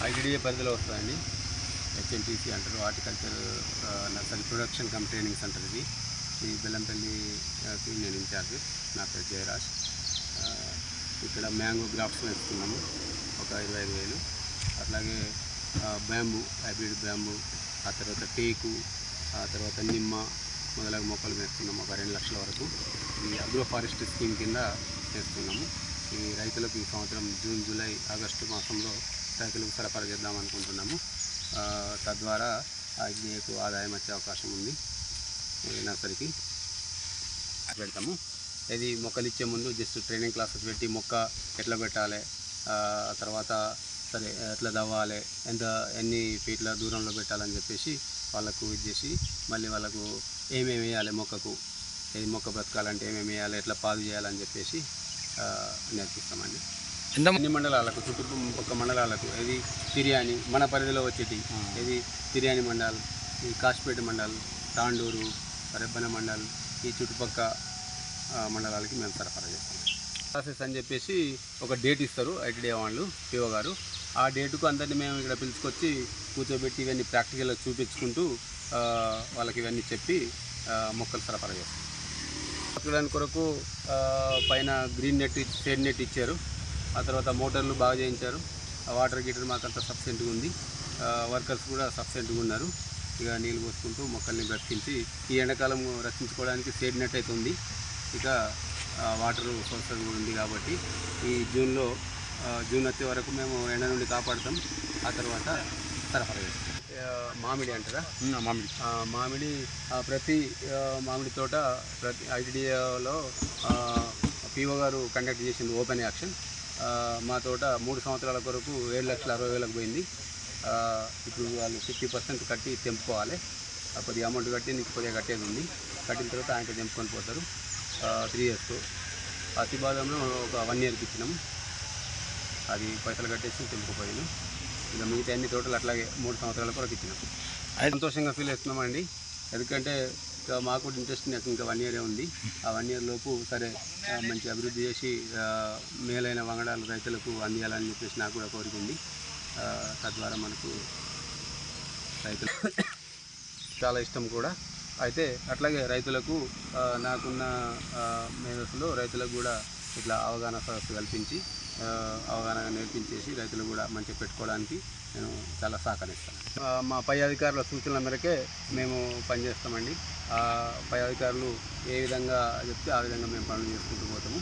ITDA పరిధిలో వస్తుందండి. హెచ్ఎన్టీసీ అంటారు, horticulture nursery production cum training centre ఇది. ఈ బెల్లంపల్లికి నేను ఇన్ఛార్జ్. నా పేరు జయరాజ్. ఇక్కడ మ్యాంగో గ్రాఫ్ట్స్ వేస్తున్నాము, ఒక 25,000. అట్లాగే బ్యాంబూ, హైబ్రిడ్ బ్యాంబూ, ఆ తర్వాత టేకు, ఆ తర్వాత నిమ్మ మొదలగు మొక్కలు వేస్తున్నాము, ఒక 2 లక్షల వరకు. ఈ అగ్రో ఫారెస్ట్ స్కీమ్ కింద వేస్తున్నాము. ఈ రైతులకు ఈ సంవత్సరం జూన్, జూలై, ఆగస్టు మాసంలో రైతులకు సరఫరా చేద్దాం అనుకుంటున్నాము. తద్వారా ఐటీడీఏకు ఆదాయం వచ్చే అవకాశం ఉంది. నర్సరీకి పెడతాము. ఇది మొక్కలు ఇచ్చే ముందు జస్ట్ ట్రైనింగ్ క్లాసెస్ పెట్టి మొక్క ఎట్లా పెట్టాలి, తర్వాత సరే ఎట్లా దవ్వాలి, ఎన్ని ఫీట్ల దూరంలో పెట్టాలని చెప్పేసి వాళ్ళకు ఇది చేసి మళ్ళీ వాళ్ళకు ఏమేమి వేయాలి, మొక్కకు ఏది మొక్క బ్రతకాలంటే ఏమేమి వేయాలి, ఎట్లా పాదు చేయాలని చెప్పేసి నేర్పిస్తామండి. అన్ని మండలాలకు, చుట్టుపక్కల మండలాలకు, ఇది తిర్యాని మన పరిధిలో వచ్చేటి, ఇది తిర్యాని మండల్, ఈ కాశీపేట మండల్, తాండూరు, రెబ్బన మండల్, ఈ చుట్టుపక్కల మండలాలకి మేము సరఫరా చేస్తాం. ప్రాసెస్ అని చెప్పేసి ఒక డేట్ ఇస్తారు ఐటీడీఏ వాళ్ళు, పిఓ గారు. ఆ డేటుకు అందరినీ మేము ఇక్కడ పిలుచుకొచ్చి కూర్చోబెట్టి ఇవన్నీ ప్రాక్టికల్గా చూపించుకుంటూ వాళ్ళకి ఇవన్నీ చెప్పి మొక్కలు సరఫరా చేస్తాం. దాని కొరకు పైన గ్రీన్ నెట్, షేడ్ నెట్ ఇచ్చారు. ఆ తర్వాత మోటార్లు బాగా చేయించారు. వాటర్ గీటర్ మాకంతా సఫిషియెంట్గా ఉంది. వర్కర్స్ కూడా సఫిషియెంట్గా ఉన్నారు. ఇక నీళ్ళు పోసుకుంటూ మొక్కల్ని బ్రతికించి ఈ ఎండాకాలం రక్షించుకోవడానికి షేడ్ నెట్ అయితే ఉంది. ఇక వాటర్ సోర్స్ కూడా ఉంది కాబట్టి ఈ జూన్ వచ్చే వరకు మేము ఎండ నుండి కాపాడుతాం. ఆ తర్వాత సరఫరా చేస్తాం. మామిడి అంటారా? మామిడి ప్రతి మామిడి తోట ప్రతి ఐటీడీఏలో పిఓ గారు కండక్ట్ చేసింది ఓపెన్ యాక్షన్. మా తోట 3 సంవత్సరాల కొరకు 7,60,000 పోయింది. ఇప్పుడు వాళ్ళు 50% కట్టి తెంపుకోవాలి. కొద్దిగా అమౌంట్ కట్టి నీకు కొద్దిగా కట్టేది ఉంది. కట్టిన తర్వాత ఆయన తెంపుకొని పోతారు 3 ఇయర్స్కు. అతి బాధంలో ఒక 1 ఇయర్కి ఇచ్చినాము. అది పైసలు కట్టేసి తెంపుకుపోయాను. ఇక మిగతా అన్ని తోటలు అట్లాగే 3 సంవత్సరాల కొరకు ఇచ్చినాం. సంతోషంగా ఫీల్ అవుతున్నామండి. ఎందుకంటే మాకు కూడా ఇంట్రెస్ట్ నాకు ఇంకా 1 ఇయరే ఉంది. ఆ 1 ఇయర్ లోపు సరే మంచి అభివృద్ధి చేసి మేలైన వంగడాలు రైతులకు అందియాలని చెప్పేసి నాకు కూడా కోరిక ఉంది. తద్వారా మనకు రైతులు చాలా ఇష్టం కూడా. అయితే అట్లాగే రైతులకు నాకున్న మేధస్సులో రైతులకు కూడా ఇట్లా అవగాహన సదస్సు కల్పించి అవగాహన నేర్పించేసి రైతులు కూడా మంచిగా పెట్టుకోవడానికి నేను చాలా సహకరిస్తాను. మా పై అధికారుల సూచనల మేరకే మేము పనిచేస్తామండి. పై అధికారులు ఏ విధంగా చెప్తే ఆ విధంగా మేము పనులు చేసుకుంటూ పోతాము.